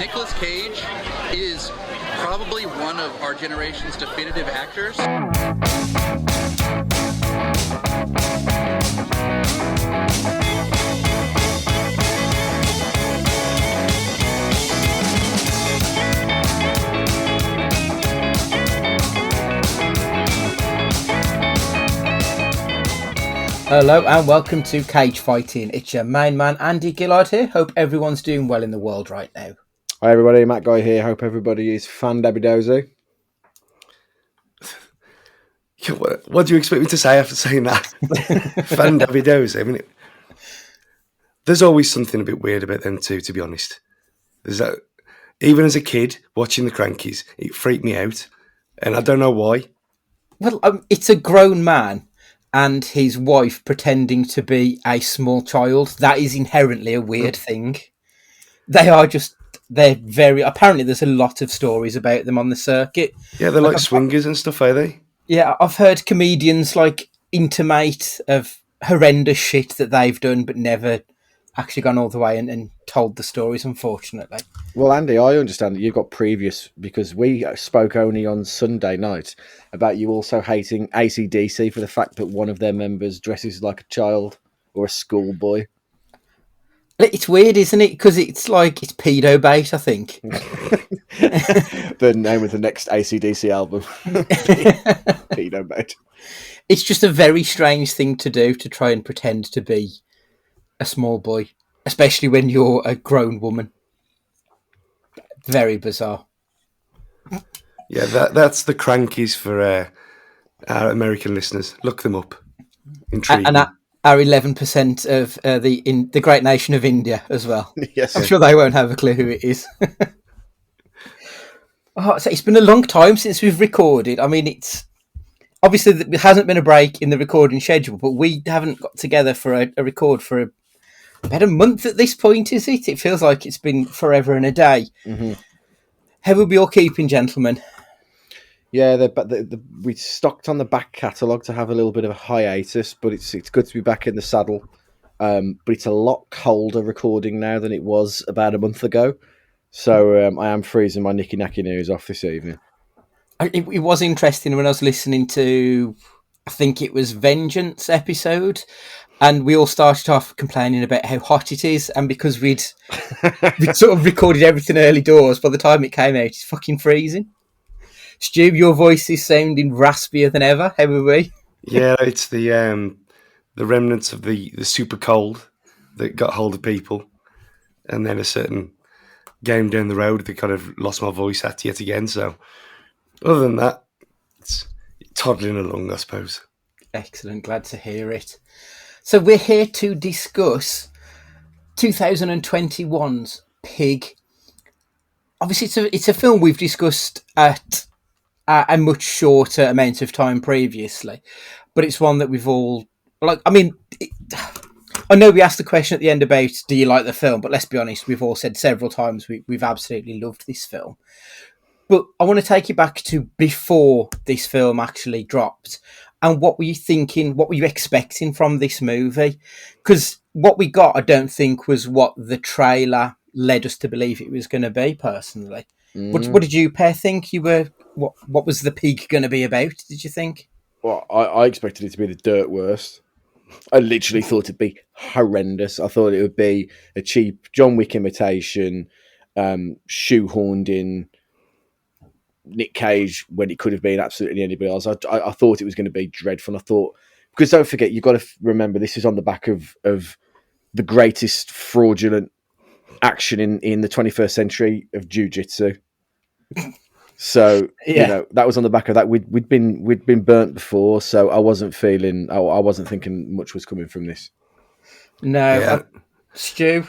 Nicolas Cage is probably one of our generation's definitive actors. Hello and welcome to Cage Fighting. It's your main man Andy Gillard here. Hope everyone's doing well in the world right now. Hi everybody, Matt Guy here. Hope everybody is fandabidozy. What do you expect me to say after saying that? Fandabidozy. I mean, there's always something a bit weird about them too, to be honest. There's that, even as a kid watching the Crankies, it freaked me out, and I don't know why. Well, it's a grown man and his wife pretending to be a small child. That is inherently a weird thing. They're very... Apparently there's a lot of stories about them on the circuit. Yeah, they're like swingers and stuff, are they? Yeah, I've heard comedians intimate of horrendous shit that they've done, but never actually gone all the way and told the stories, unfortunately. Well, Andy, I understand that you've got previous, because we spoke only on Sunday night about you also hating AC/DC for the fact that one of their members dresses like a child or a schoolboy. It's weird, isn't it? Because it's pedo bait, I think. The name of the next AC/DC album. Pedo bait. It's just a very strange thing to do, to try and pretend to be a small boy, especially when you're a grown woman. Very bizarre. Yeah, that's the Crankies for our American listeners. Look them up. Intriguing. And our 11% of the great nation of India as well. Yes. I'm sure they won't have a clue who it is. So it's been a long time since we've recorded. I mean, it's obviously there hasn't been a break in the recording schedule, but we haven't got together for a record for about a month at this point, is it? It feels like it's been forever and a day. Mm-hmm. How will we all keeping, gentlemen? Yeah, we stocked on the back catalogue to have a little bit of a hiatus, but it's good to be back in the saddle. But it's a lot colder recording now than it was about a month ago. So I am freezing my Nicky Nacky news off this evening. It was interesting when I was listening to, I think it was Vengeance episode, and we all started off complaining about how hot it is, and because we'd sort of recorded everything early doors, by the time it came out, it's fucking freezing. Stu, your voice is sounding raspier than ever. How are we? Yeah, it's the remnants of the super cold that got hold of people, and then a certain game down the road that kind of lost my voice at yet again. So other than that, it's toddling along, I suppose. Excellent, glad to hear it. So we're here to discuss 2021's Pig. Obviously, it's a film we've discussed at a much shorter amount of time previously, but it's one that we've all I know we asked the question at the end about do you like the film, but let's be honest, we've all said several times we've absolutely loved this film. But I want to take you back to before this film actually dropped. And what were you thinking? What were you expecting from this movie? Because what we got, I don't think, was what the trailer led us to believe it was going to be, personally. What did you pair think? What was the Pig going to be about, did you think? Well, I expected it to be the dirt worst. I literally thought it'd be horrendous. I thought it would be a cheap John Wick imitation, shoehorned in Nick Cage when it could have been absolutely anybody else. I thought it was going to be dreadful. I thought, because don't forget, you've got to remember this is on the back of the greatest fraudulent action in the 21st century of jiu-jitsu. So yeah. That was on the back of that. We'd been burnt before, so I wasn't thinking much was coming from this. No, Yeah. Stu.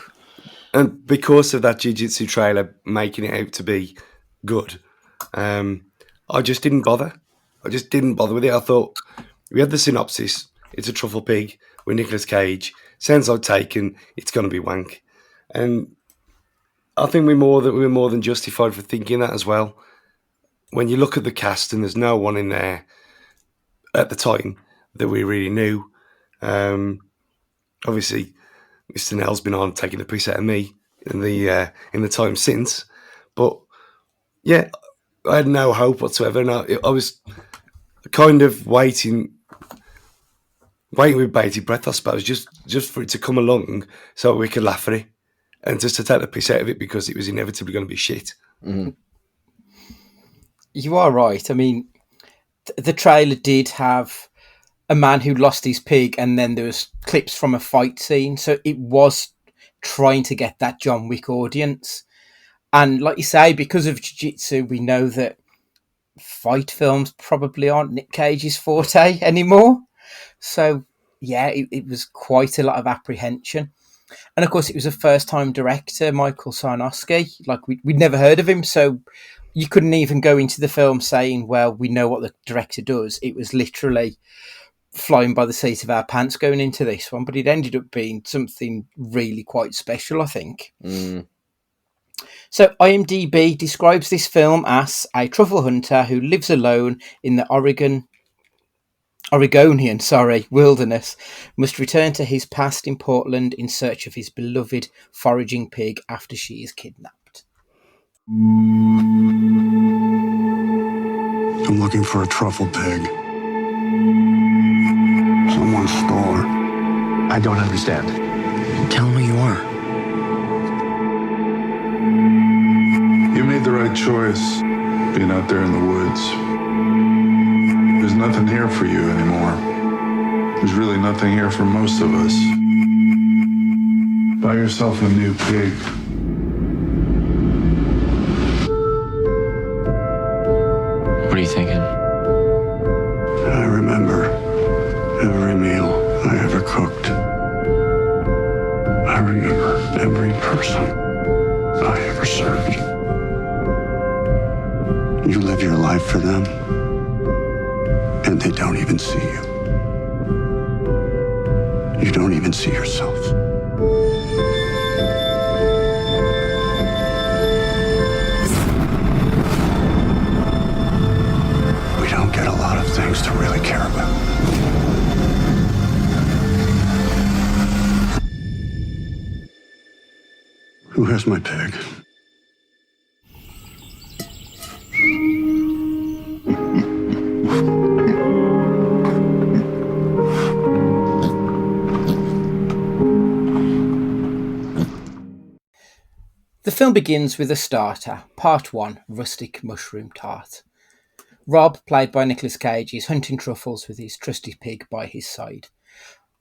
And because of that jiu-jitsu trailer making it out to be good, I just didn't bother. with it. I thought, we had the synopsis. It's a truffle pig with Nicolas Cage. Sounds like Taken. It's going to be wank. And I think we were more than justified for thinking that as well. When you look at the cast and there's no one in there at the time that we really knew. Obviously, Mr. Nell's been on taking the piss out of me in the time since. But yeah, I had no hope whatsoever, and I was kind of waiting with bated breath, I suppose, just for it to come along so we could laugh at it and just to take the piss out of it because it was inevitably going to be shit. You are right. I mean, the trailer did have a man who lost his pig, and then there was clips from a fight scene, so it was trying to get that John Wick audience. And like you say, because of jiu-jitsu, we know that fight films probably aren't Nick Cage's forte anymore. So yeah, it was quite a lot of apprehension. And of course, it was a first-time director, Michael Sarnowski. Like, we'd never heard of him, so you couldn't even go into the film saying, well, we know what the director does. It was literally flying by the seat of our pants going into this one, but it ended up being something really quite special, I think. So IMDb describes this film as a truffle hunter who lives alone in the Oregonian wilderness, must return to his past in Portland in search of his beloved foraging pig after she is kidnapped. I'm looking for a truffle pig. Someone stole her. I don't understand. Tell me who you are. You made the right choice being out there in the woods. There's nothing here for you anymore. There's really nothing here for most of us. Buy yourself a new pig. What are you thinking? I remember every meal I ever cooked. I remember every person I ever served. You live your life for them, and they don't even see you. You don't even see yourself. We don't get a lot of things to really care about. Who has my pig? The film begins with a starter, part 1, rustic mushroom tart. Rob, played by Nicolas Cage, is hunting truffles with his trusty pig by his side.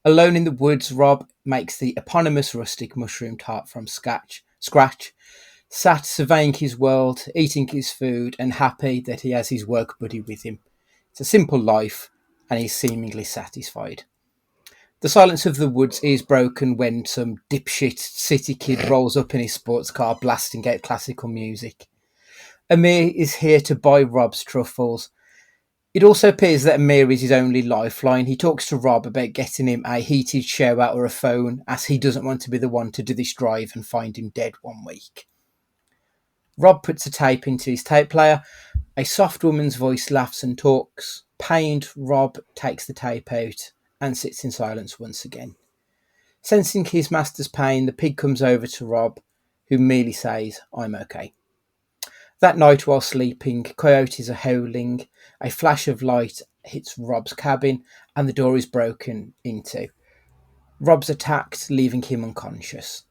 Alone in the woods, Rob makes the eponymous rustic mushroom tart from scratch, sat surveying his world, eating his food, and happy that he has his work buddy with him. It's a simple life, and he's seemingly satisfied. The silence of the woods is broken when some dipshit city kid rolls up in his sports car, blasting out classical music. Amir is here to buy Rob's truffles. It also appears that Amir is his only lifeline. He talks to Rob about getting him a heated shower or a phone, as he doesn't want to be the one to do this drive and find him dead one week. Rob puts a tape into his tape player. A soft woman's voice laughs and talks. Pained, Rob takes the tape out and sits in silence once again. Sensing his master's pain, the pig comes over to Rob, who merely says, "I'm okay." That night while sleeping, coyotes are howling, a flash of light hits Rob's cabin, and the door is broken into. Rob's attacked, leaving him unconscious.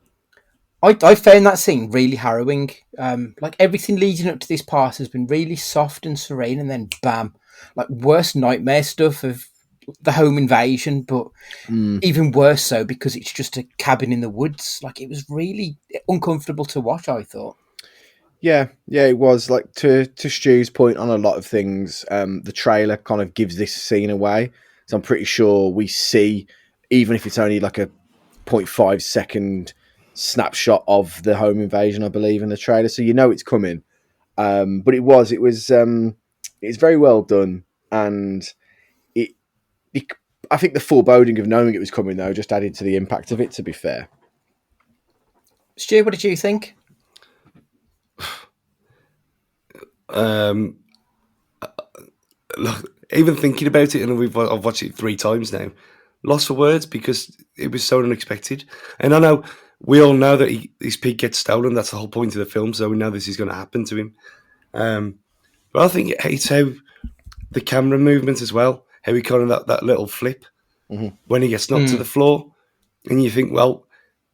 I found that scene really harrowing. Like, everything leading up to this part has been really soft and serene, and then bam, like worst nightmare stuff of the home invasion, but even worse so because it's just a cabin in the woods. Like, it was really uncomfortable to watch, I thought. Yeah, it was. Like, to Stu's point on a lot of things, the trailer kind of gives this scene away. So I'm pretty sure we see, even if it's only like a 0.5 second snapshot of the home invasion, I believe, in the trailer. So you know it's coming. But it's very well done, and I think the foreboding of knowing it was coming, though, just added to the impact of it, to be fair. Stu, what did you think? Look, even thinking about it, and I've watched it 3 times now, lost for words because it was so unexpected. And I know we all know that his pig gets stolen. That's the whole point of the film. So we know this is going to happen to him. But I think it's how the camera movement as well, how he kind of that little flip when he gets knocked to the floor. And you think, well,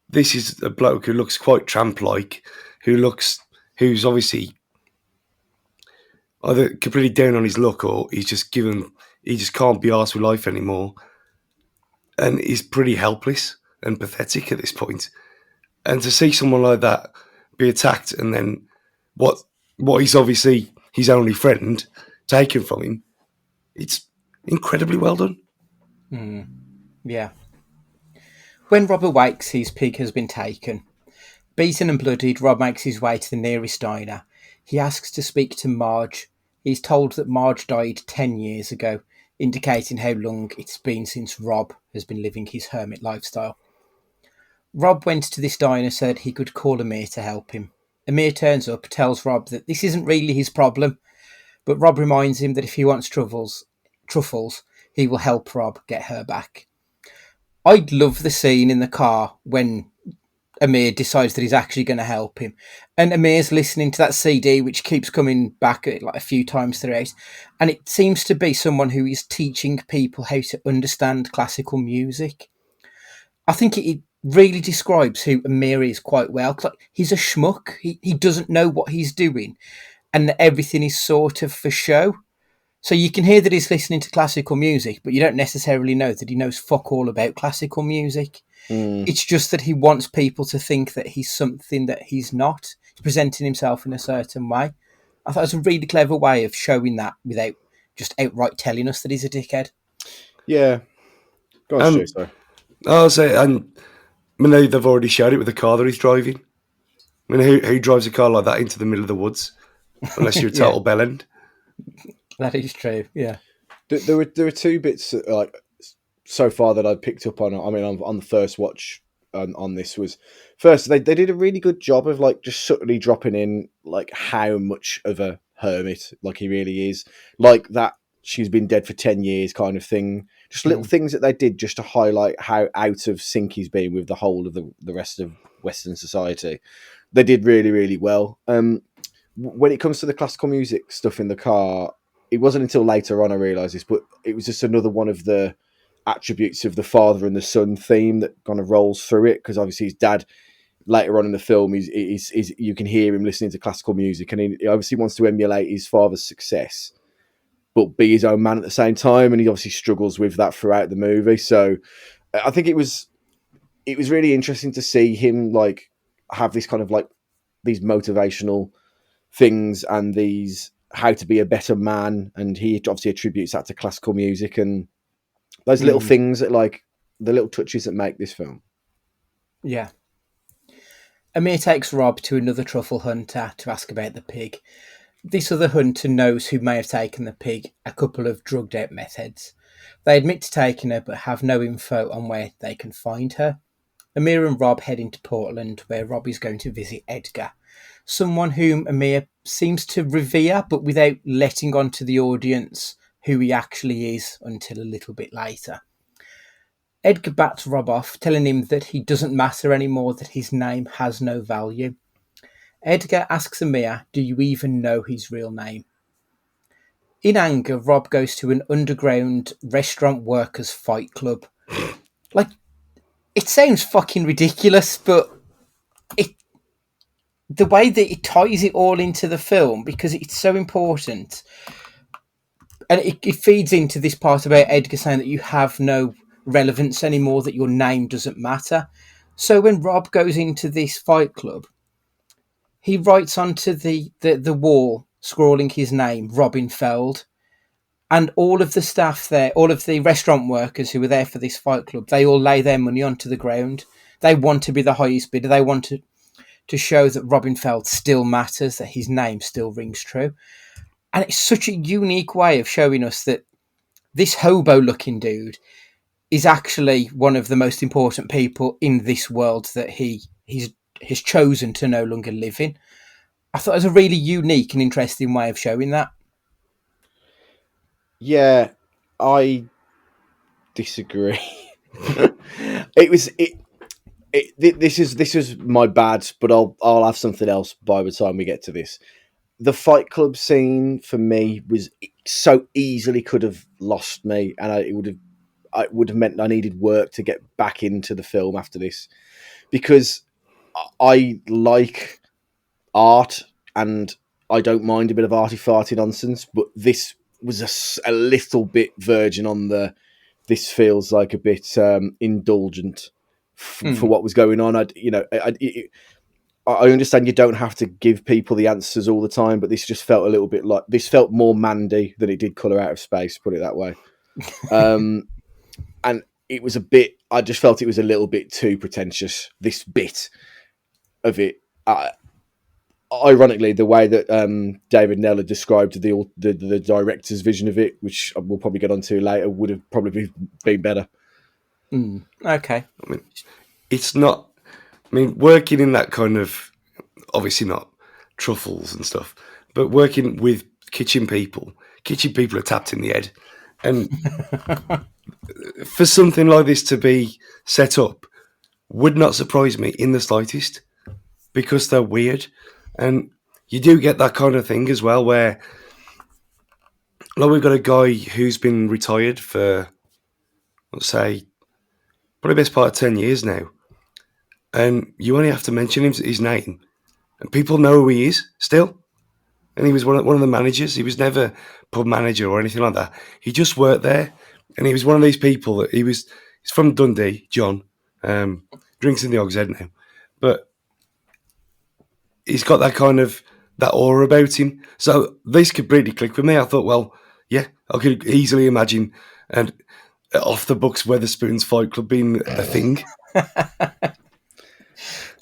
this is a bloke who looks quite tramp-like, who's obviously either completely down on his luck or he just can't be arsed with life anymore. And he's pretty helpless and pathetic at this point. And to see someone like that be attacked and then what is obviously his only friend taken from him, it's incredibly well done. Yeah. When Rob awakes, his pig has been taken. Beaten and bloodied, Rob makes his way to the nearest diner. He asks to speak to Marge. He's told that Marge died 10 years ago, indicating how long it's been since Rob has been living his hermit lifestyle. Rob went to this diner so that he could call Amir to help him. Amir turns up, tells Rob that this isn't really his problem, but Rob reminds him that if he wants truffles, he will help Rob get her back. I'd love the scene in the car when Amir decides that he's actually going to help him. And Amir's listening to that CD, which keeps coming back like a few times throughout. And it seems to be someone who is teaching people how to understand classical music. I think it really describes who Amir is quite well. Like, he's a schmuck. He doesn't know what he's doing. And that everything is sort of for show. So you can hear that he's listening to classical music, but you don't necessarily know that he knows fuck all about classical music. It's just that he wants people to think that he's something that he's not. He's presenting himself in a certain way. I thought it was a really clever way of showing that without just outright telling us that he's a dickhead. Yeah. Go on, Stu, sorry. I'll say, and I mean, they've already showed it with the car that he's driving. I mean, who drives a car like that into the middle of the woods? Unless you're a total bellend. That is true, yeah. There were two bits like so far that I picked up on. I mean, on the first watch on this was first they did a really good job of like just subtly dropping in like how much of a hermit like he really is, like that she's been dead for 10 years kind of thing. Just little things that they did just to highlight how out of sync he's been with the whole of the rest of Western society. They did really, really well. When it comes to the classical music stuff in the car, it wasn't until later on I realised this, but it was just another one of the attributes of the father and the son theme that kind of rolls through it, because obviously his dad later on in the film is you can hear him listening to classical music, and he obviously wants to emulate his father's success but be his own man at the same time, and he obviously struggles with that throughout the movie. So I think it was really interesting to see him like have this kind of like these motivational things and these how to be a better man, and he obviously attributes that to classical music and those little things that like the little touches that make this film. Yeah. Amir takes Rob to another truffle hunter to ask about the pig. This other hunter knows who may have taken the pig, a couple of drugged out meth heads. They admit to taking her but have no info on where they can find her. Amir and Rob head into Portland, where Rob is going to visit Edgar, someone whom Amir seems to revere but without letting on to the audience who he actually is until a little bit later. Edgar bats Rob off, telling him that he doesn't matter anymore, that his name has no value. Edgar asks Amir, do you even know his real name? In anger, Rob goes to an underground restaurant workers fight club. Like, it sounds fucking ridiculous, but the way that it ties it all into the film, because it's so important, and it feeds into this part about Edgar saying that you have no relevance anymore, that your name doesn't matter. So when Rob goes into this fight club, he writes onto the wall, scrawling his name, Robin Feld, and all of the staff there, all of the restaurant workers who were there for this fight club, they all lay their money onto the ground. They want to be the highest bidder. They want to show that Robin Feld still matters, that his name still rings true. And it's such a unique way of showing us that this hobo-looking dude is actually one of the most important people in this world that he's chosen to no longer live in. I thought it was a really unique and interesting way of showing that. Yeah, I disagree. This is my bad, but I'll have something else by the time we get to this. The Fight Club scene for me was so easily could have lost me, and it would have meant I needed work to get back into the film after this, because I like art and I don't mind a bit of arty-farty nonsense, but this was a little bit verging on the. This feels like a bit indulgent for what was going on. I understand you don't have to give people the answers all the time, but this just felt a little bit like this felt more Mandy than it did Color Out of Space. Put it that way. And it was a bit. I just felt it was a little bit too pretentious. This bit of it. Ironically, the way that David Neller described the director's vision of it, which we'll probably get onto later, would have probably been better. Okay. I mean, it's not. I mean, working in that kind of, obviously not truffles and stuff, but working with kitchen people are tapped in the head, and for something like this to be set up would not surprise me in the slightest, because they're weird. And you do get that kind of thing as well, where like we've got a guy who's been retired for, let's say, probably the best part of 10 years now. And you only have to mention his name, and people know who he is still. And he was one of the managers. He was never pub manager or anything like that. He just worked there, and he was one of these people that he's from Dundee, John, drinks in the Hogshead now. But he's got that kind of that aura about him. So this could really click with me. I thought, well, yeah, I could easily imagine and off the books Weatherspoon's Fight Club being a thing.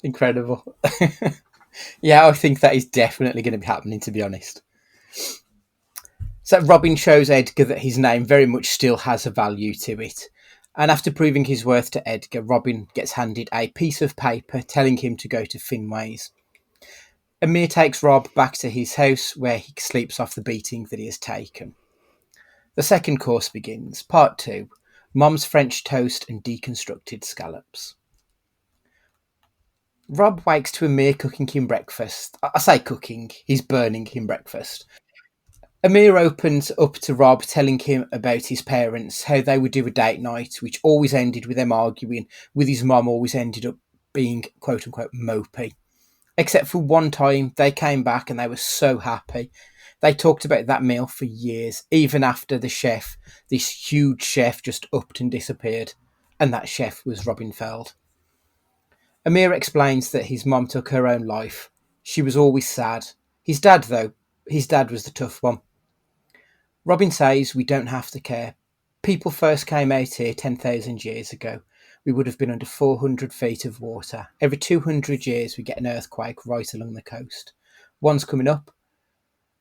Incredible. Yeah, I think that is definitely going to be happening, to be honest. So Robin shows Edgar that his name very much still has a value to it. And after proving his worth to Edgar, Robin gets handed a piece of paper telling him to go to Finway's. Amir takes Rob back to his house, where he sleeps off the beating that he has taken. The second course begins, part 2, Mom's French toast and deconstructed scallops. Rob wakes to Amir cooking him breakfast. I say cooking, he's burning him breakfast. Amir opens up to Rob, telling him about his parents, how they would do a date night, which always ended with them arguing, with his mum always ended up being quote-unquote mopey. Except for one time, they came back and they were so happy. They talked about that meal for years, even after the chef, this huge chef, just upped and disappeared. And that chef was Robin Feld. Amir explains that his mum took her own life. She was always sad. His dad, though, his dad was the tough one. Robin says we don't have to care. People first came out here 10,000 years ago. We would have been under 400 feet of water. Every 200 years we get an earthquake right along the coast. One's coming up.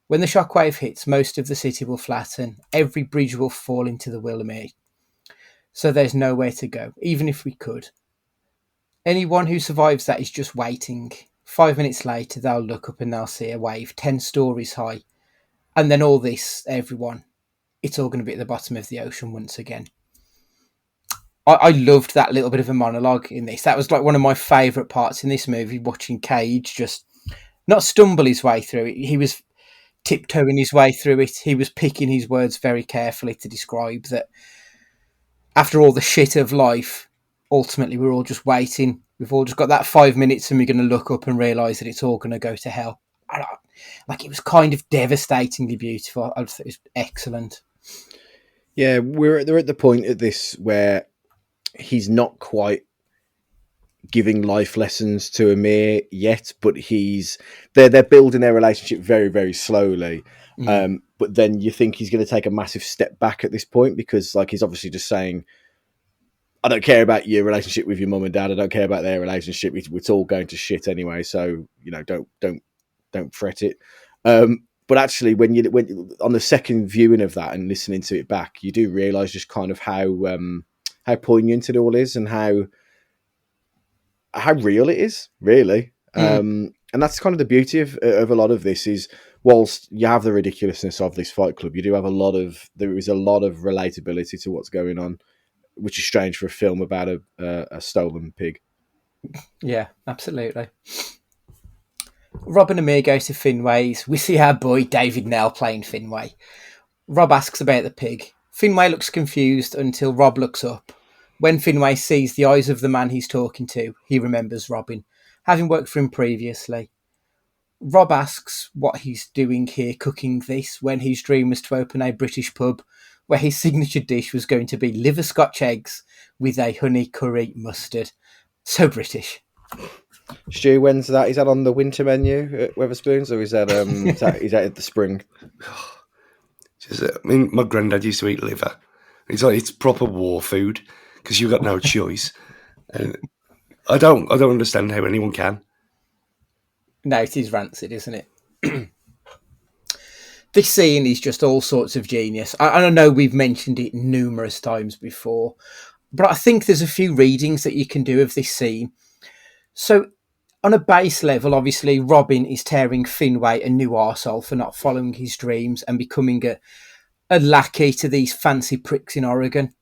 When the shockwave hits, most of the city will flatten. Every bridge will fall into the Willamette. So there's nowhere to go, even if we could. Anyone who survives that is just waiting. 5 minutes later, they'll look up and they'll see a wave 10 stories high. And then all this, everyone, it's all going to be at the bottom of the ocean once again. I loved that little bit of a monologue in this. That was like one of my favourite parts in this movie, watching Cage just not stumble his way through it. He was tiptoeing his way through it. He was picking his words very carefully to describe that after all the shit of life, ultimately we're all just waiting. We've all just got that 5 minutes and we're going to look up and realise that it's all going to go to hell. Like, it was kind of devastatingly beautiful. I thought it was excellent. Yeah, they're at the point at this where he's not quite giving life lessons to Amir yet, but they're building their relationship very, very slowly. But then you think he's going to take a massive step back at this point, because like he's obviously just saying, I don't care about your relationship with your mum and dad. I don't care about their relationship. It's all going to shit anyway. So, don't fret it. But actually, when on the second viewing of that and listening to it back, you do realise just kind of how poignant it all is and how real it is, really. And that's kind of the beauty of a lot of this is, whilst you have the ridiculousness of this Fight Club, you do have there is a lot of relatability to what's going on, which is strange for a film about a stolen pig. Yeah, absolutely. Rob and Amir go to Finway's. We see our boy David Nell playing Finway. Rob asks about the pig. Finway looks confused until Rob looks up. When Finway sees the eyes of the man he's talking to, he remembers Robin, having worked for him previously. Rob asks what he's doing here cooking this when his dream was to open a British pub where his signature dish was going to be liver Scotch eggs with a honey curry mustard. So British. Stu, when's that? Is that on the winter menu at Weatherspoons, or is that is that at the spring? I mean, my granddad used to eat liver. It's proper war food because you've got no choice. And I don't understand how anyone can. No, it is rancid, isn't it? This scene is just all sorts of genius. I know we've mentioned it numerous times before, but I think there's a few readings that you can do of this scene. So, on a base level, obviously, Robin is tearing Finway a new arsehole for not following his dreams and becoming a lackey to these fancy pricks in Oregon.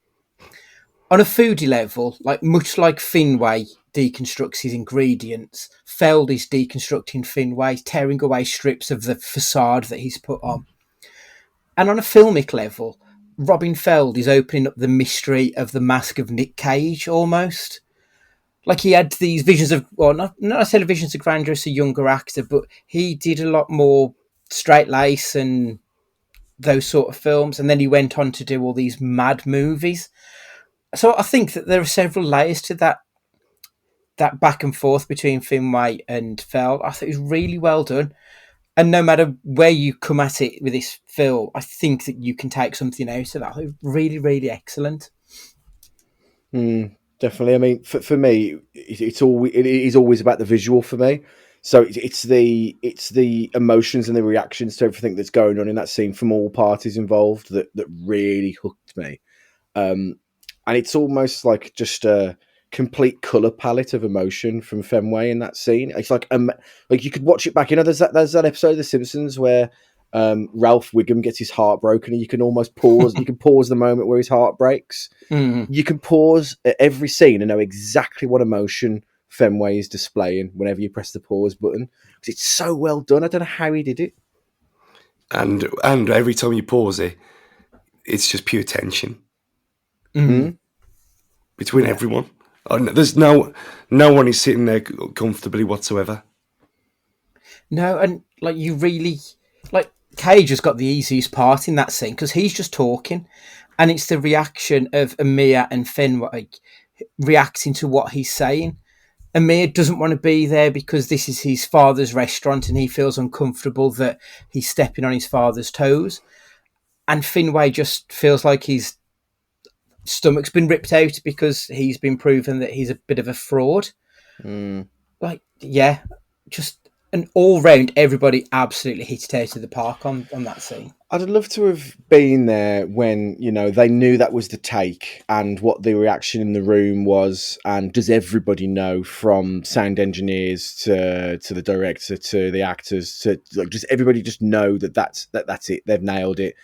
On a foodie level, much like Finway deconstructs his ingredients, Feld is deconstructing Finway, tearing away strips of the facade that he's put on. And on a filmic level, Robin Feld is opening up the mystery of the mask of Nick Cage, almost. Like he had these visions of, well, not necessarily visions of grandeur as a younger actor, but he did a lot more Straight Lace and those sort of films, and then he went on to do all these mad movies. So I think that there are several layers to that back and forth between Finway and Feld. I think it was really well done. And no matter where you come at it with this film, I think that you can take something out of that. It was really, really excellent. Definitely. I mean, for me, it is always about the visual for me. So it's the emotions and the reactions to everything that's going on in that scene from all parties involved that really hooked me. And it's almost like just a complete color palette of emotion from Fenway in that scene. It's like you could watch it back. You know, there's that episode of The Simpsons where Ralph Wiggum gets his heart broken, and you can almost pause. You can pause the moment where his heart breaks. You can pause at every scene and know exactly what emotion Fenway is displaying whenever you press the pause button, because it's so well done. I don't know how he did it. And every time you pause it, it's just pure tension between everyone. There's no one is sitting there comfortably whatsoever. No, and you really Cage has got the easiest part in that scene because he's just talking, and it's the reaction of Amir and Fenway reacting to what he's saying. Amir doesn't want to be there because this is his father's restaurant and he feels uncomfortable that he's stepping on his father's toes. And Finway just feels like his stomach's been ripped out because he's been proven that he's a bit of a fraud. Just an all-round, everybody absolutely hit it out of the park on that scene. I'd love to have been there when, they knew that was the take and what the reaction in the room was. And does everybody know, from sound engineers to the director to the actors, to just everybody just know that's it, they've nailed it.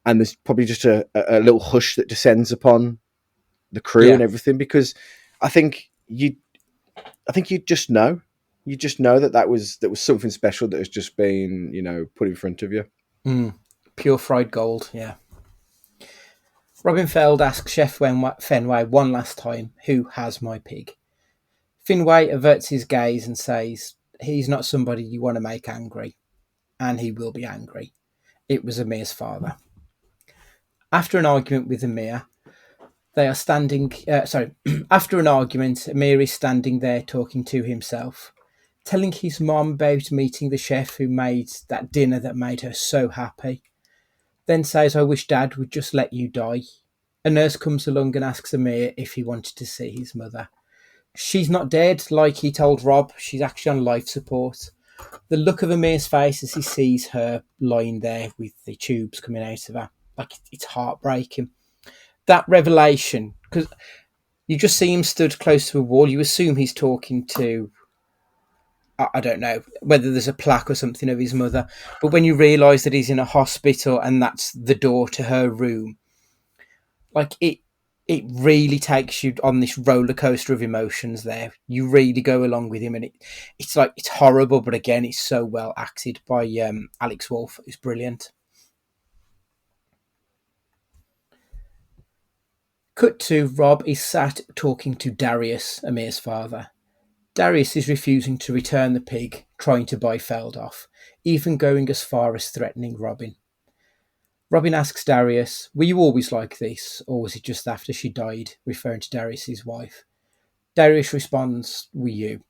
And there's probably just a little hush that descends upon the crew and everything, because I think you just know. You just know that was something special that has just been, put in front of you. Pure fried gold, yeah. Robin Feld asks Chef Fenway one last time, who has my pig? Finway averts his gaze and says, he's not somebody you want to make angry. And he will be angry. It was Amir's father. After an argument with Amir, they are standing... after an argument, Amir is standing there talking to himself, telling his mom about meeting the chef who made that dinner that made her so happy. Then says, I wish Dad would just let you die. A nurse comes along and asks Amir if he wanted to see his mother. She's not dead, like he told Rob. She's actually on life support. The look of Amir's face as he sees her lying there with the tubes coming out of her, it's heartbreaking. That revelation, because you just see him stood close to a wall. You assume he's talking to... I don't know whether there's a plaque or something of his mother, but when you realise that he's in a hospital and that's the door to her room, it really takes you on this roller coaster of emotions there. You really go along with him, and it's like, it's horrible, but again, it's so well acted by Alex Wolff. It's brilliant. Cut to Rob is sat talking to Darius, Amir's father. Darius is refusing to return the pig, trying to buy Feld off, even going as far as threatening Robin. Robin asks Darius, were you always like this, or was it just after she died, referring to Darius's wife? Darius responds, were you?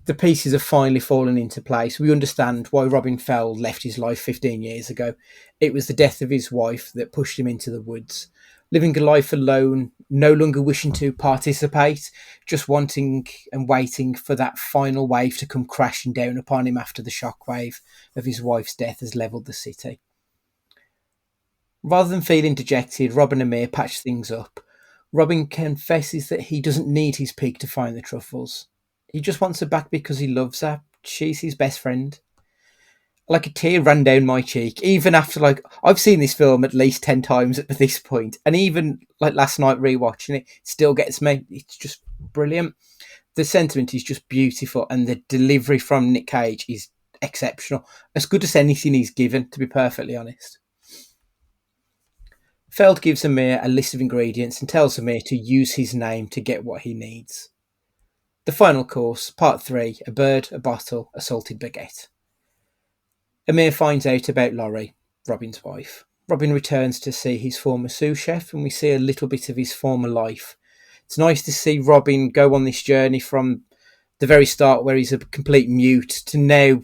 The pieces have finally fallen into place. We understand why Robin Feld left his life 15 years ago. It was the death of his wife that pushed him into the woods. Living a life alone, no longer wishing to participate, just wanting and waiting for that final wave to come crashing down upon him after the shockwave of his wife's death has levelled the city. Rather than feeling dejected, Rob and Amir patch things up. Robin confesses that he doesn't need his pig to find the truffles. He just wants her back because he loves her. She's his best friend. Like a tear ran down my cheek, even after, I've seen this film at least 10 times at this point, and even last night rewatching it, still gets me. It's just brilliant. The sentiment is just beautiful, and the delivery from Nick Cage is exceptional. As good as anything he's given, to be perfectly honest. Feld gives Amir a list of ingredients and tells Amir to use his name to get what he needs. The final course, part 3, a bird, a bottle, a salted baguette. Amir finds out about Laurie, Robin's wife. Robin returns to see his former sous chef, and we see a little bit of his former life. It's nice to see Robin go on this journey from the very start, where he's a complete mute, to now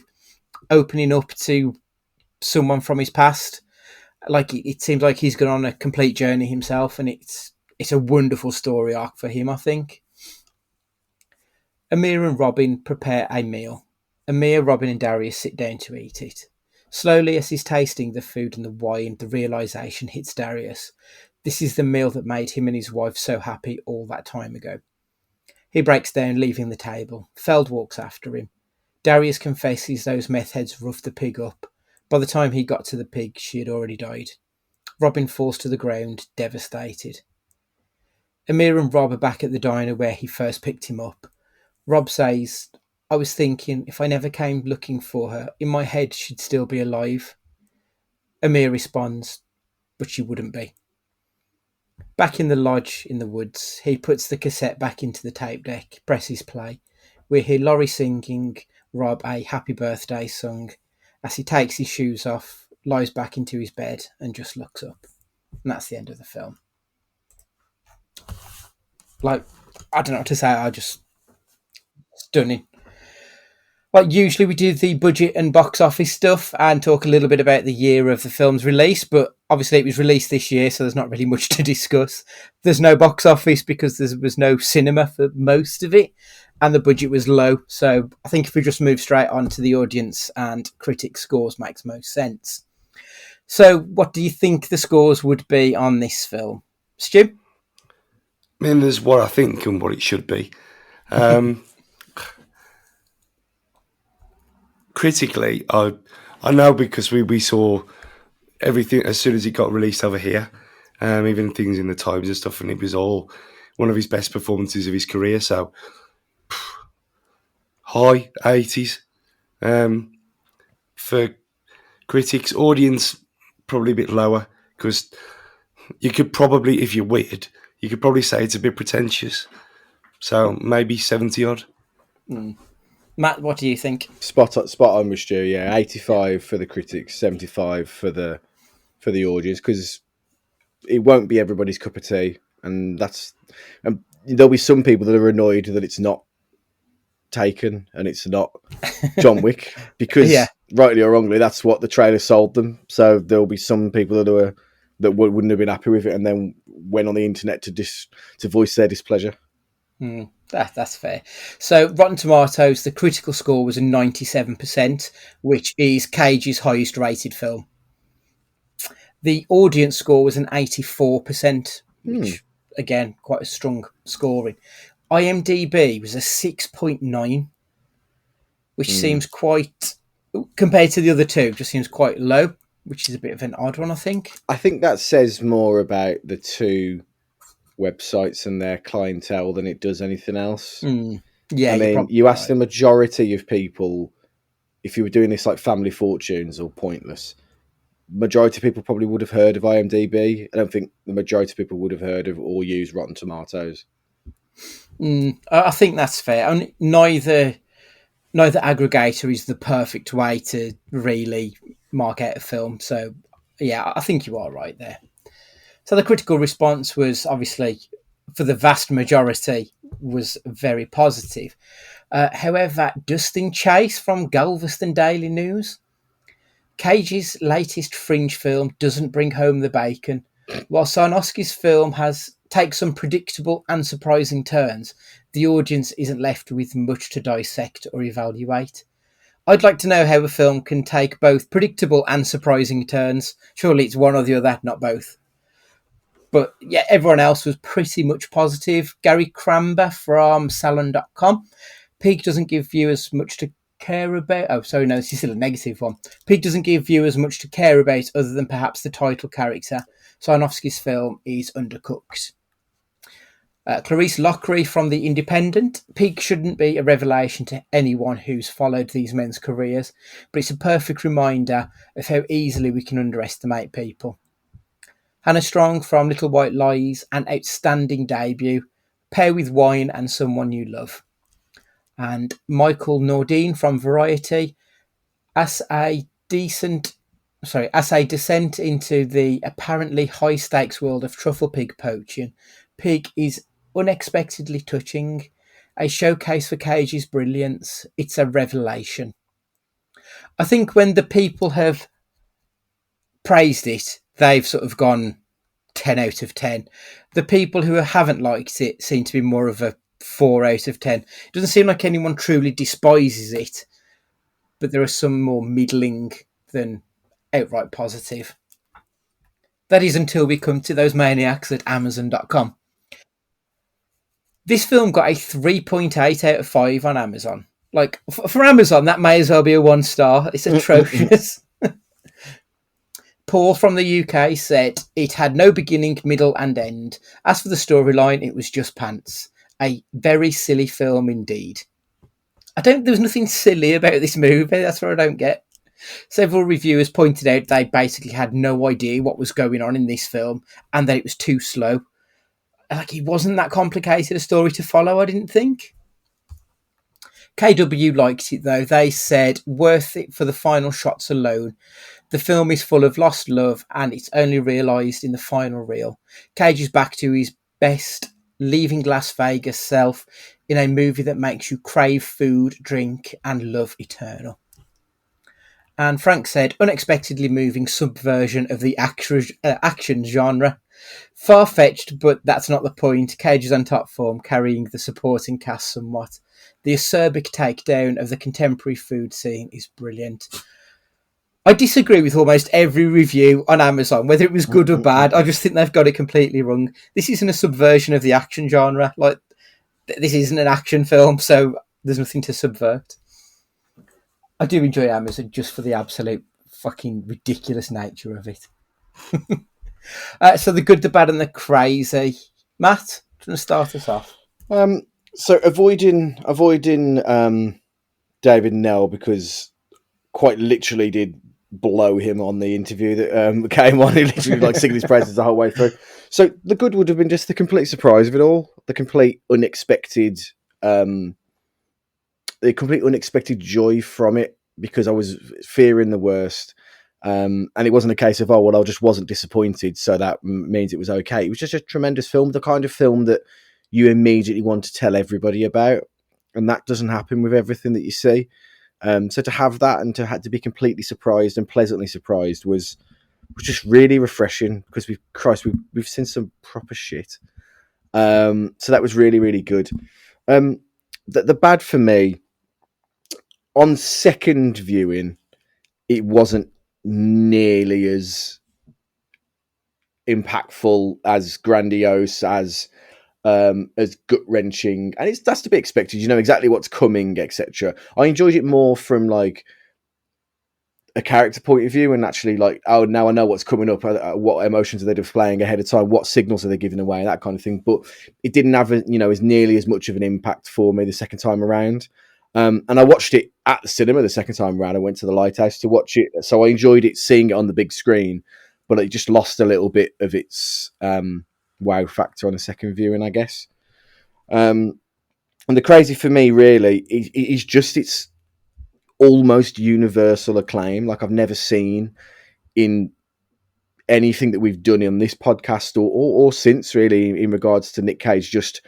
opening up to someone from his past. It seems like he's gone on a complete journey himself, and it's a wonderful story arc for him, I think. Amir and Robin prepare a meal. Amir, Robin and Darius sit down to eat it. Slowly, as he's tasting the food and the wine, the realisation hits Darius. This is the meal that made him and his wife so happy all that time ago. He breaks down, leaving the table. Feld walks after him. Darius confesses those meth heads roughed the pig up. By the time he got to the pig, she had already died. Robin falls to the ground, devastated. Amir and Rob are back at the diner where he first picked him up. Rob says, I was thinking, if I never came looking for her, in my head she'd still be alive. Amir responds, but she wouldn't be. Back in the lodge in the woods, he puts the cassette back into the tape deck, presses play. We hear Laurie singing Rob a happy birthday song as he takes his shoes off, lies back into his bed and just looks up. And that's the end of the film. I don't know what to say, stunning. Usually we do the budget and box office stuff and talk a little bit about the year of the film's release, but obviously it was released this year, so there's not really much to discuss. There's no box office because there was no cinema for most of it, and the budget was low. So I think if we just move straight on to the audience and critic scores makes most sense. So what do you think the scores would be on this film? Stu? I mean, there's what I think and what it should be. Critically, I know because we saw everything as soon as it got released over here, even things in the Times and stuff, and it was all one of his best performances of his career. So high 80s for critics. Audience probably a bit lower, because you could probably, if you're weird, you could probably say it's a bit pretentious. So maybe 70 odd. Matt, what do you think? Spot on with Stu, yeah. 85 for the critics, 75 for the audience, because it won't be everybody's cup of tea, and there'll be some people that are annoyed that it's not Taken and it's not John Wick, because rightly or wrongly, that's what the trailer sold them. So there'll be some people that wouldn't have been happy with it, and then went on the internet to voice their displeasure. That's fair. So Rotten Tomatoes, the critical score was a 97%, which is Cage's highest rated film. The audience score was an 84%, which again, quite a strong scoring. IMDb was a 6.9, which seems quite, compared to the other two, just seems quite low, which is a bit of an odd one, I think. I think that says more about the two websites and their clientele than it does anything else. Yeah, I you're mean, probably you ask right. the majority of people, if you were doing this like Family Fortunes or Pointless, majority of people probably would have heard of IMDb. I don't think the majority of people would have heard of or used Rotten Tomatoes. I think that's fair. And neither aggregator is the perfect way to really mark out a film. So, yeah, I think you are right there. So the critical response was obviously, for the vast majority, was very positive. However, Dustin Chase from Galveston Daily News, Cage's latest fringe film doesn't bring home the bacon. While Sarnowski's film takes some predictable and surprising turns, the audience isn't left with much to dissect or evaluate. I'd like to know how a film can take both predictable and surprising turns. Surely it's one or the other, not both. But yeah, everyone else was pretty much positive. Gary Cramber from Salon.com. Pig doesn't give viewers much to care about. Oh, sorry, no, this is still a negative one. Pig doesn't give viewers much to care about other than perhaps the title character. Sarnowski's film is undercooked. Clarice Lockery from The Independent. Pig shouldn't be a revelation to anyone who's followed these men's careers, but it's a perfect reminder of how easily we can underestimate people. Hannah Strong from Little White Lies, an outstanding debut. Pair with wine and someone you love. And Michael Nordine from Variety, as a descent into the apparently high stakes world of truffle pig poaching, Pig is unexpectedly touching, a showcase for Cage's brilliance. It's a revelation. I think when the people have praised it, they've sort of gone 10 out of 10. The people who haven't liked it seem to be more of a 4 out of 10. It doesn't seem like anyone truly despises it, but there are some more middling than outright positive. That is until we come to those maniacs at Amazon.com. This film got a 3.8 out of 5 on Amazon. Like, for Amazon, that may as well be a 1 star. It's atrocious. Paul from the UK said, it had no beginning, middle and end. As for the storyline, it was just pants. A very silly film indeed. There was nothing silly about this movie. That's what I don't get. Several reviewers pointed out they basically had no idea what was going on in this film and that it was too slow. Like, it wasn't that complicated a story to follow, I didn't think. KW liked it though. They said, worth it for the final shots alone. The film is full of lost love and it's only realised in the final reel. Cage is back to his best leaving Las Vegas self in a movie that makes you crave food, drink and love eternal. And Frank said, unexpectedly moving subversion of the action genre. Far-fetched, but that's not the point. Cage is on top form, carrying the supporting cast somewhat. The acerbic takedown of the contemporary food scene is brilliant. I disagree with almost every review on Amazon, whether it was good or bad. I just think they've got it completely wrong. This isn't a subversion of the action genre. Like, this isn't an action film, so there's nothing to subvert. I do enjoy Amazon just for the absolute fucking ridiculous nature of it. So the good, the bad, and the crazy. Matt, do you want to start us off? So avoiding David Nell, because quite literally did blow him on the interview that came on. He literally like singing his praises the whole way through. So the good would have been just the complete surprise of it all, the complete unexpected joy from it, because I was fearing the worst. And it wasn't a case of, I just wasn't disappointed, so that means it was okay. It was just a tremendous film, the kind of film that you immediately want to tell everybody about, and that doesn't happen with everything that you see. So to have that and to be completely surprised and pleasantly surprised was just really refreshing, because we've seen some proper shit. So that was really, really good. The bad for me, on second viewing, it wasn't nearly as impactful, as grandiose, as gut wrenching, and that's to be expected. You know exactly what's coming, etc. I enjoyed it more from like a character point of view and actually like, oh, now I know what's coming up. What emotions are they displaying ahead of time? What signals are they giving away? That kind of thing. But it didn't have, as nearly as much of an impact for me the second time around. And I watched it at the cinema the second time around. I went to the Lighthouse to watch it. So I enjoyed it, seeing it on the big screen, but it just lost a little bit of its wow factor on the second viewing, I guess. And the crazy for me really is just its almost universal acclaim. Like I've never seen in anything that we've done on this podcast or since, really, in regards to Nick Cage. Just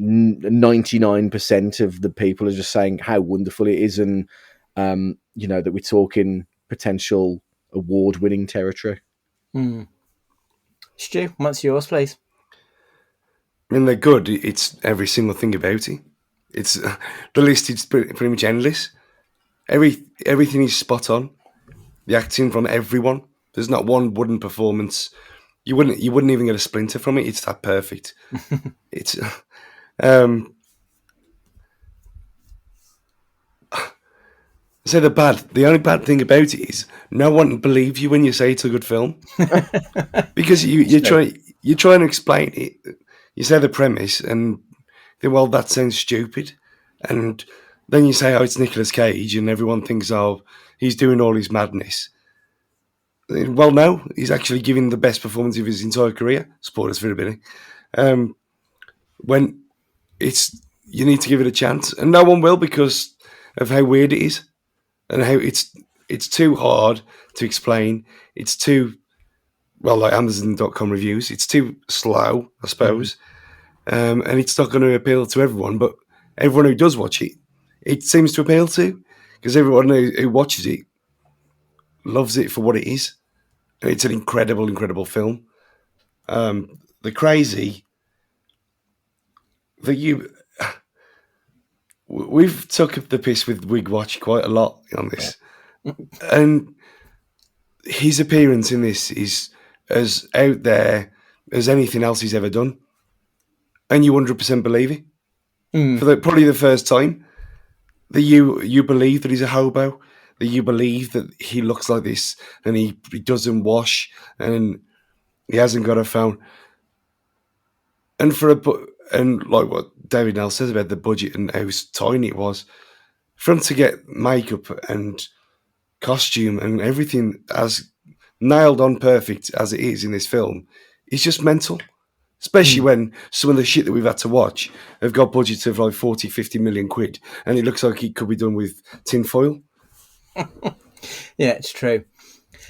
99% of the people are just saying how wonderful it is, and that we're talking potential award-winning territory. Stu, what's yours, please? I mean, they're good. It's every single thing about it. It's the list is pretty much endless. Everything is spot on. The acting from everyone. There's not one wooden performance. You wouldn't even get a splinter from it. It's that perfect. It's so the only bad thing about it is no one believes you when you say it's a good film. Because you try to explain it. You say the premise and then, well, that sounds stupid. And then you say, oh, it's Nicolas Cage, and everyone thinks, oh, he's doing all his madness. Well, no, he's actually giving the best performance of his entire career. Spoilers for everybody. When you need to give it a chance, and no one will because of how weird it is, and how it's too hard to explain. It's too, well, like Amazon.com reviews, it's too slow, I suppose, and it's not going to appeal to everyone. But everyone who does watch it, it seems to appeal to, because everyone who watches it loves it for what it is. And it's an incredible, incredible film. The crazy that we've took the piss with Wig Watch quite a lot on this, and his appearance in this is as out there as anything else he's ever done, and you 100% believe it. For probably the first time, that you believe that he's a hobo, that you believe that he looks like this, and he doesn't wash, and he hasn't got a phone. And like what David Nell says about the budget and how tiny it was, for him to get makeup and costume and everything as nailed on perfect as it is in this film, it's just mental. Especially when some of the shit that we've had to watch have got budgets of like 40, 50 million quid, and it looks like it could be done with tin foil. Yeah, it's true.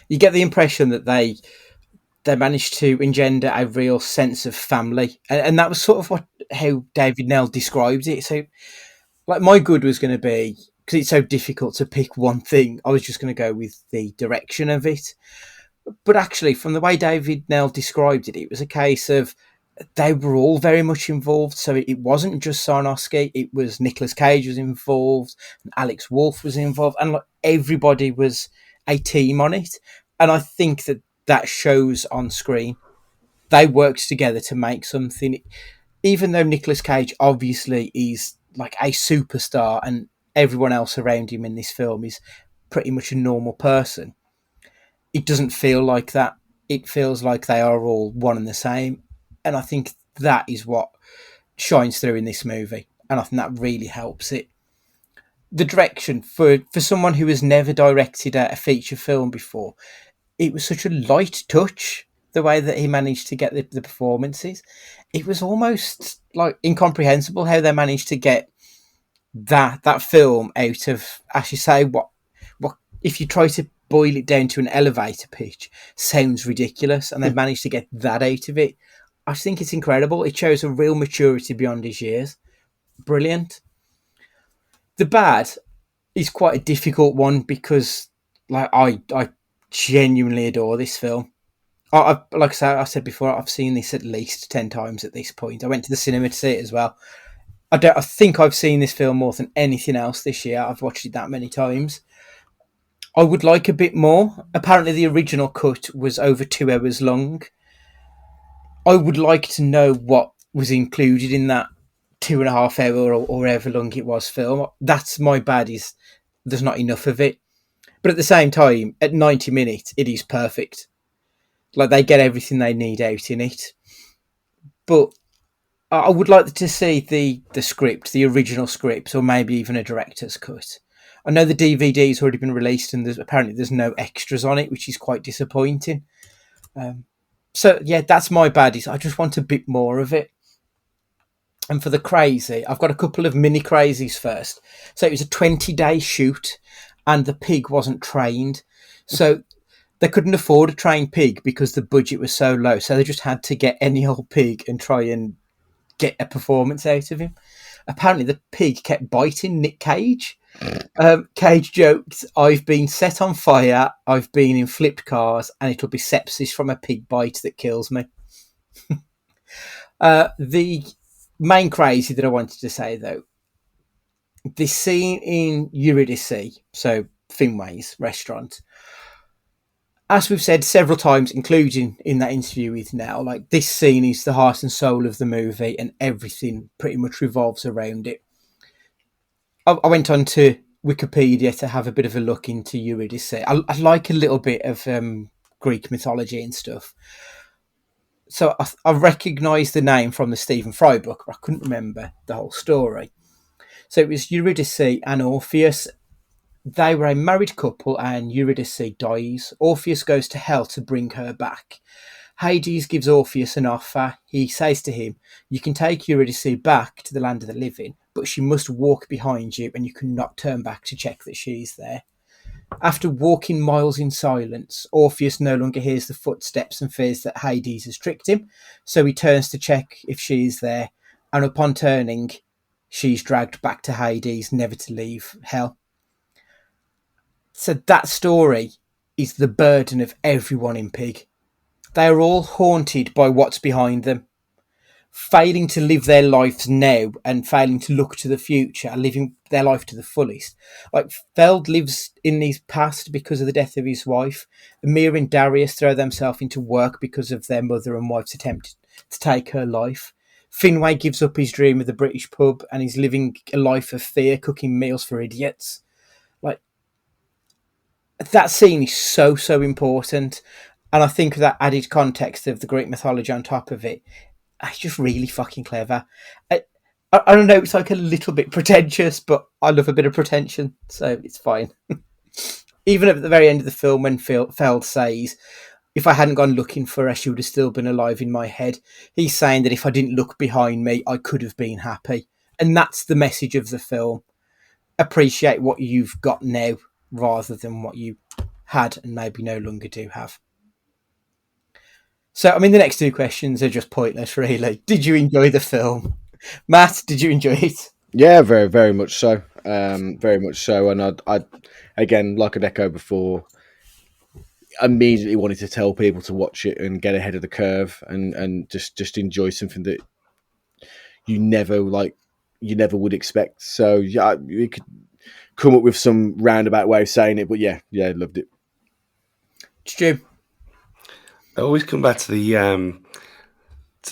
You get the impression that they managed to engender a real sense of family, and that was sort of how David Nell described it. So, like, my good was going to be, because it's so difficult to pick one thing, I was just going to go with the direction of it. But actually, from the way David Nell described it, it was a case of they were all very much involved. So it wasn't just Sarnowski, it was Nicolas Cage was involved, and Alex Wolff was involved, and like, everybody was a team on it. And I think that shows on screen. They worked together to make something. Even though Nicolas Cage obviously is like a superstar and everyone else around him in this film is pretty much a normal person, it doesn't feel like that. It feels like they are all one and the same. And I think that is what shines through in this movie. And I think that really helps it. The direction, for someone who has never directed a feature film before, it was such a light touch, the way that he managed to get the performances. It was almost like incomprehensible how they managed to get that film out of, as you say, what if you try to boil it down to an elevator pitch, sounds ridiculous, and they've managed to get that out of it. I think it's incredible. It shows a real maturity beyond his years. Brilliant. The bad is quite a difficult one because, like, I genuinely adore this film. Like I said before, I've seen this at least 10 times at this point. I went to the cinema to see it as well. I think I've seen this film more than anything else this year. I've watched it that many times. I would like a bit more. Apparently the original cut was over 2 hours long. I would like to know what was included in that 2.5 hour or however long it was film. That's my bad, is there's not enough of it. But at the same time, at 90 minutes, it is perfect. Like, they get everything they need out in it. But I would like to see the script, the original script, or maybe even a director's cut. I know the DVD's already been released, and apparently there's no extras on it, which is quite disappointing. So yeah, that's my baddies. I just want a bit more of it. And for the crazy, I've got a couple of mini crazies first. So it was a 20-day shoot, and the pig wasn't trained. So they couldn't afford a trained pig because the budget was so low. So they just had to get any old pig and try and get a performance out of him. Apparently the pig kept biting Nick Cage. Cage joked, "I've been set on fire, I've been in flipped cars, and it'll be sepsis from a pig bite that kills me." The main crazy that I wanted to say, though, this scene in Eurydice, so Finway's restaurant, as we've said several times, including in that interview with Nell, like, this scene is the heart and soul of the movie, and everything pretty much revolves around it. I went on to Wikipedia to have a bit of a look into Eurydice. I like a little bit of Greek mythology and stuff. So I recognised the name from the Stephen Fry book, but I couldn't remember the whole story. So it was Eurydice and Orpheus. They were a married couple, and Eurydice dies. Orpheus goes to hell to bring her back. Hades gives Orpheus an offer. He says to him, "You can take Eurydice back to the land of the living, but she must walk behind you, and you cannot turn back to check that she's there." After walking miles in silence, Orpheus no longer hears the footsteps and fears that Hades has tricked him, so he turns to check if she is there, and upon turning, she's dragged back to Hades, never to leave hell. So that story is the burden of everyone in Pig. They are all haunted by what's behind them, failing to live their lives now and failing to look to the future and living their life to the fullest. Like, Feld lives in his past because of the death of his wife. Amir and Darius throw themselves into work because of their mother and wife's attempt to take her life. Finway gives up his dream of the British pub and is living a life of fear, cooking meals for idiots. Like, that scene is so important. And I think that added context of the Greek mythology on top of it, it's just really fucking clever. I don't know, it's like a little bit pretentious, but I love a bit of pretension, so it's fine. Even at the very end of the film, when Feld says, "If I hadn't gone looking for her, she would have still been alive in my head," he's saying that if I didn't look behind me, I could have been happy. And that's the message of the film. Appreciate what you've got now rather than what you had and maybe no longer do have. So, I mean, the next two questions are just pointless, really. Did you enjoy the film? Matt, did you enjoy it? Yeah, very, very much so. Very much so. And I again, like I'd echoed before, immediately wanted to tell people to watch it and get ahead of the curve and just enjoy something that you never would expect. So yeah, you could come up with some roundabout way of saying it, but yeah, loved it. Stu? I always come back to the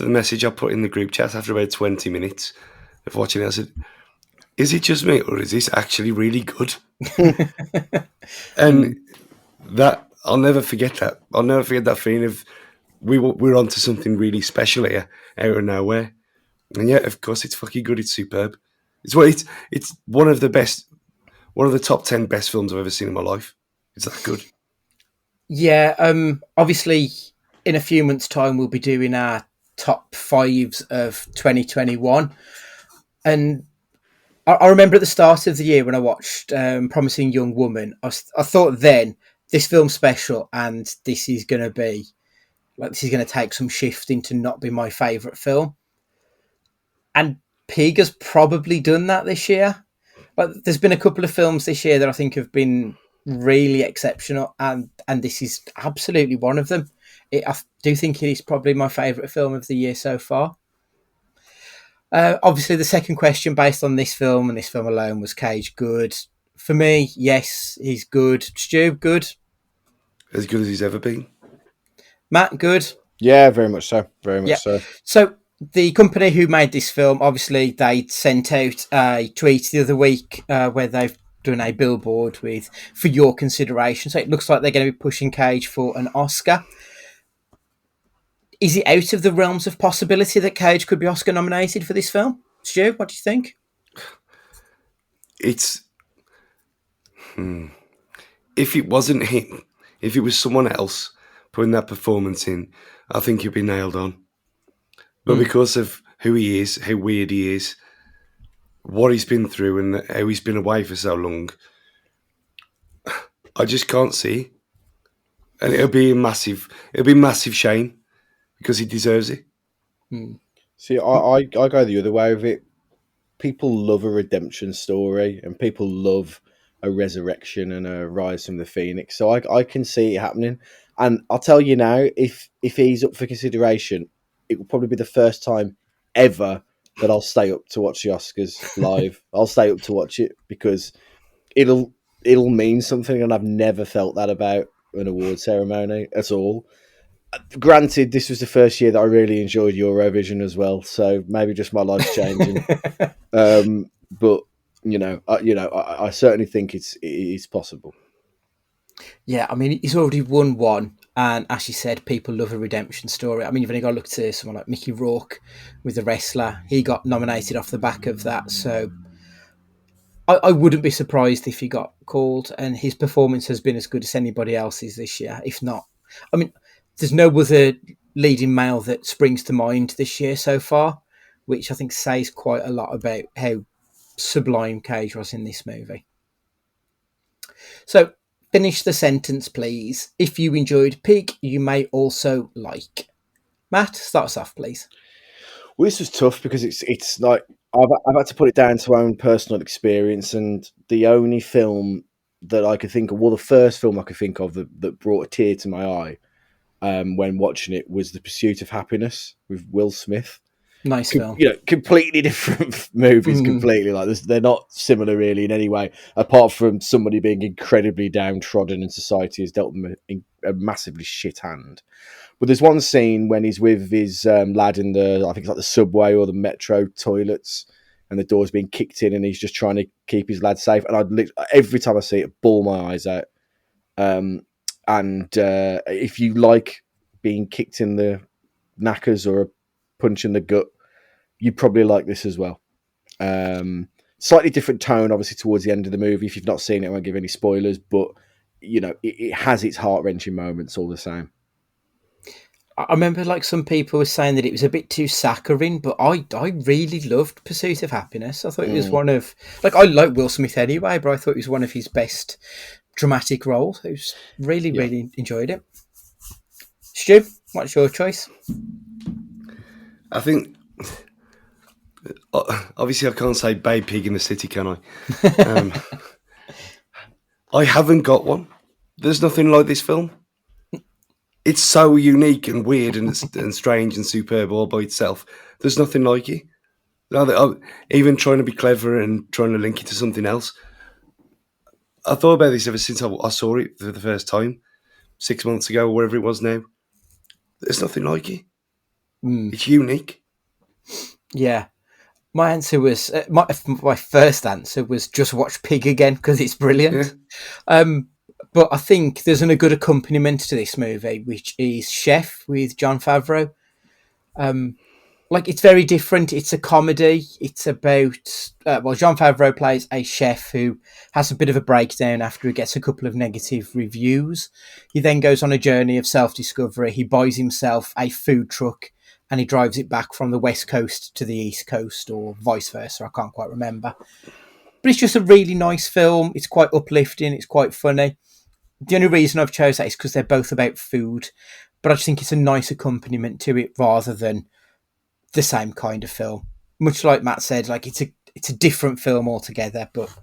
message I put in the group chat after about 20 minutes of watching it. I said, "Is it just me, or is this actually really good?" And that, I'll never forget that. I'll never forget that feeling of we're onto something really special here, out of nowhere. And yeah, of course, it's fucking good. It's superb. It's one of the top 10 best films I've ever seen in my life. It's that good. Yeah, obviously, in a few months' time, we'll be doing our top fives of 2021. And I remember at the start of the year when I watched Promising Young Woman, I thought then, this film's special and this is going to take some shifting to not be my favourite film. And Pig has probably done that this year. Like, there's been a couple of films this year that I think have been really exceptional, and this is absolutely one of them. I do think it is probably my favourite film of the year so far. Obviously, the second question based on this film and this film alone was Cage good? For me, yes, he's good. Stu, good? As good as he's ever been. Matt, good? Yeah, very much so. Very much so. So the company who made this film, obviously, they sent out a tweet the other week where they've done a billboard with for your consideration. So it looks like they're going to be pushing Cage for an Oscar. Is it out of the realms of possibility that Cage could be Oscar nominated for this film? Stu, what do you think? It's if it wasn't him, if it was someone else putting that performance in, I think he'd be nailed on. But because of who he is, how weird he is, what he's been through, and how he's been away for so long, I just can't see. And it'll be a massive shame because he deserves it. See, I go the other way with it. People love a redemption story, and people love a resurrection and a rise from the phoenix. So I can see it happening. And I'll tell you now, if he's up for consideration, it will probably be the first time ever that I'll stay up to watch the Oscars live. I'll stay up to watch it because it'll mean something, and I've never felt that about an award ceremony at all. Granted, this was the first year that I really enjoyed Eurovision as well, so maybe just my life's changing. But I certainly think it's possible. Yeah, I mean, he's already won one, and as you said, people love a redemption story. I mean, you've only got to look to someone like Mickey Rourke with The Wrestler. He got nominated off the back of that, so I wouldn't be surprised if he got called, and his performance has been as good as anybody else's this year, if not. I mean, there's no other leading male that springs to mind this year so far, which I think says quite a lot about how sublime Cage was in this movie. So, finish the sentence, please. If you enjoyed Pig, you may also like. Matt, start us off, please. Well, this was tough because it's like I've had to put it down to my own personal experience, and the only film that I could think of, well, the first film I could think of that brought a tear to my eye when watching it was The Pursuit of Happiness with Will Smith. Nice film. Completely different movies. Completely like this. They're not similar really in any way, apart from somebody being incredibly downtrodden and society has dealt them a massively shit hand. But there's one scene when he's with his lad in I think it's like the subway or the metro toilets, and the door's being kicked in, and he's just trying to keep his lad safe. And every time I see it, I bawl my eyes out. And if you like being kicked in the knackers or a punch in the gut, you probably like this as well. Slightly different tone, obviously, towards the end of the movie. If you've not seen it, I won't give any spoilers, but it has its heart-wrenching moments all the same. I remember some people were saying that it was a bit too saccharine, but I really loved Pursuit of Happiness. I thought it was one of, I like Will Smith anyway, but I thought it was one of his best dramatic roles. I was really enjoyed it. Stu, what's your choice? I think, obviously I can't say Bay Pig in the City, can I? I haven't got one. There's nothing like this film. It's so unique and weird and strange and superb all by itself. There's nothing like it. Even trying to be clever and trying to link it to something else. I thought about this ever since I saw it for the first time 6 months ago or wherever it was now. There's nothing like it. It's unique. Yeah. My answer was, my first answer was just watch Pig again because it's brilliant. Yeah. But I think there's a good accompaniment to this movie, which is Chef with Jon Favreau. It's very different. It's a comedy. It's about, Jon Favreau plays a chef who has a bit of a breakdown after he gets a couple of negative reviews. He then goes on a journey of self-discovery. He buys himself a food truck and he drives it back from the West Coast to the East Coast, or vice versa. I can't quite remember. But it's just a really nice film. It's quite uplifting. It's quite funny. The only reason I've chosen that is because they're both about food, but I just think it's a nice accompaniment to it rather than the same kind of film. Much like Matt said, it's a different film altogether, but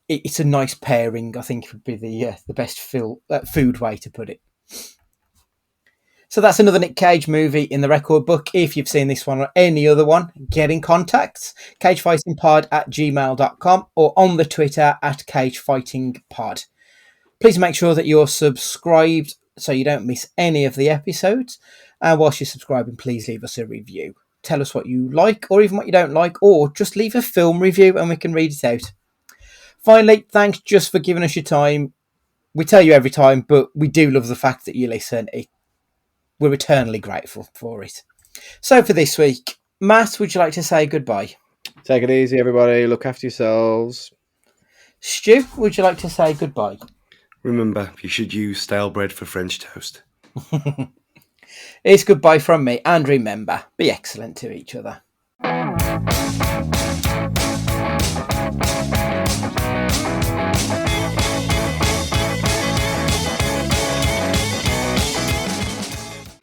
it's a nice pairing. I think would be the best food way to put it. So that's another Nick Cage movie in the record book. If you've seen this one or any other one, get in contact. cagefightingpod@gmail.com or on the Twitter @cagefightingpod. Please make sure that you're subscribed so you don't miss any of the episodes. And whilst you're subscribing, please leave us a review. Tell us what you like or even what you don't like, or just leave a film review and we can read it out. Finally, thanks just for giving us your time. We tell you every time, but we do love the fact that you listen. We're eternally grateful for it. So for this week, Matt, would you like to say goodbye? Take it easy, everybody. Look after yourselves. Stu, would you like to say goodbye? Remember, you should use stale bread for French toast. It's goodbye from me, and remember, be excellent to each other.